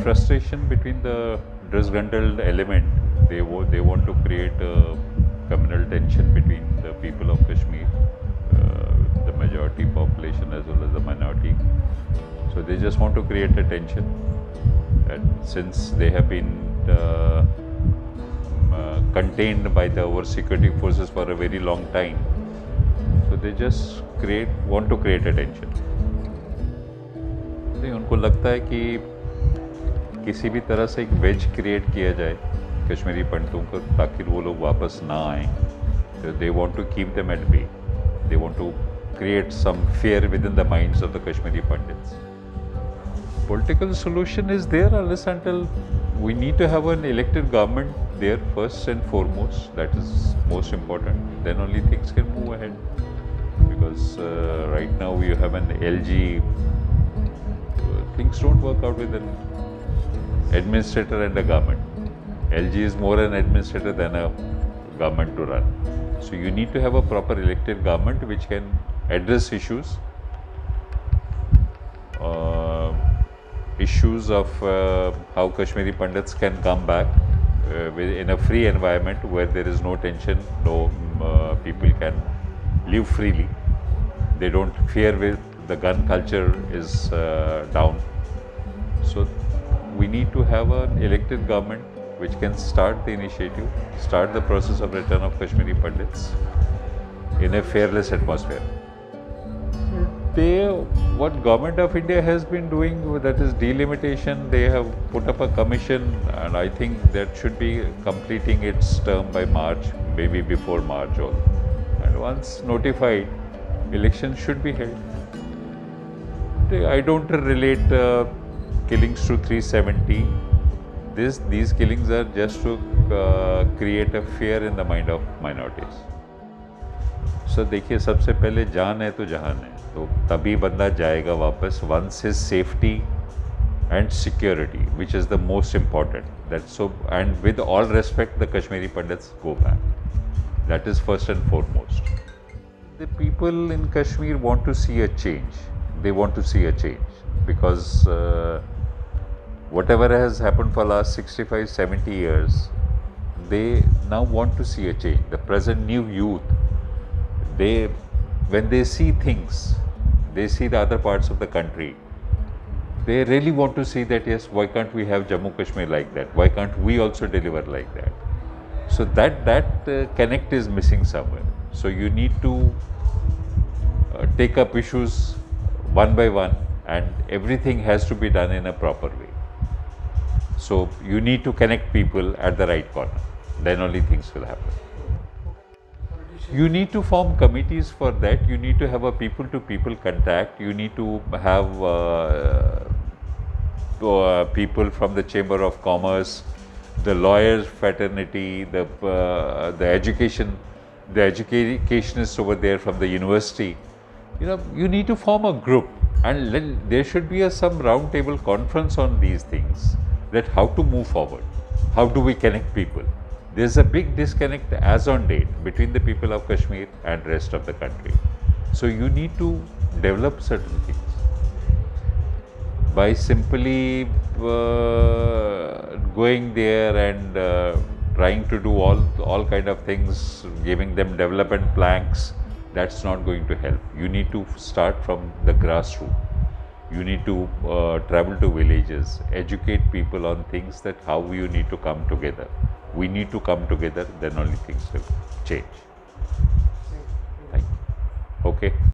frustration between the disgruntled element. They want to create a communal tension between the people of Kashmir, the majority population as well as the minority. So they just want to create a tension. And since they have been contained by the our security forces for a very long time, so they just want to create a tension. नहीं, उनको लगता है कि किसी भी तरह से एक वेज क्रिएट किया जाए कश्मीरी पंडितों को ताकि वो लोग वापस ना आएं. They want to keep them at bay. They want to create some fear within the minds of the Kashmiri Pandits. Political solution is there unless until we need to have an elected government there first and foremost. That is most important. Then only things can move ahead. Because right now we have an LG. Things don't work out with an administrator and a government. LG is more an administrator than a government to run. So you need to have a proper elected government which can address issues of how Kashmiri Pandits can come back in a free environment where there is no tension, no people can live freely. They don't fear with the gun culture is down. So we need to have an elected government which can start the initiative, start the process of return of Kashmiri Pandits in a fearless atmosphere. What Government of India has been doing, that is delimitation. They have put up a commission, and I think that should be completing its term by March, maybe before March also. And once notified, elections should be held. I don't relate killings to 370. These killings are just to create a fear in the mind of minorities. So देखिए, सबसे पहले जान है तो जहान है, तो तभी बंदा जाएगा वापस once his safety and security, which is the most important. That's so, and with all respect, the Kashmiri Pandits go back. That is first and foremost. The people in Kashmir want to see a change. They want to see a change because whatever has happened for last 65, 70 years, they now want to see a change. The present new youth, when they see things, they see the other parts of the country, they really want to see that, yes, why can't we have Jammu Kashmir like that? Why can't we also deliver like that? So that connect is missing somewhere. So you need to take up issues one by one, and everything has to be done in a proper way. So you need to connect people at the right corner. Then only things will happen. You need to form committees for that. You need to have a people-to-people contact. You need to have people from the Chamber of Commerce, the lawyers fraternity, the educationists over there from the university. You need to form a group, and there should be some round-table conference on these things. That how to move forward, how do we connect people. There's a big disconnect as on date between the people of Kashmir and rest of the country. So you need to develop certain things by simply going there and trying to do all kind of things, giving them development planks. That's not going to help. You need to start from the grassroots. You need to travel to villages, educate people on things that how you need to come together. We need to come together, then only things will change. Thank you. Okay.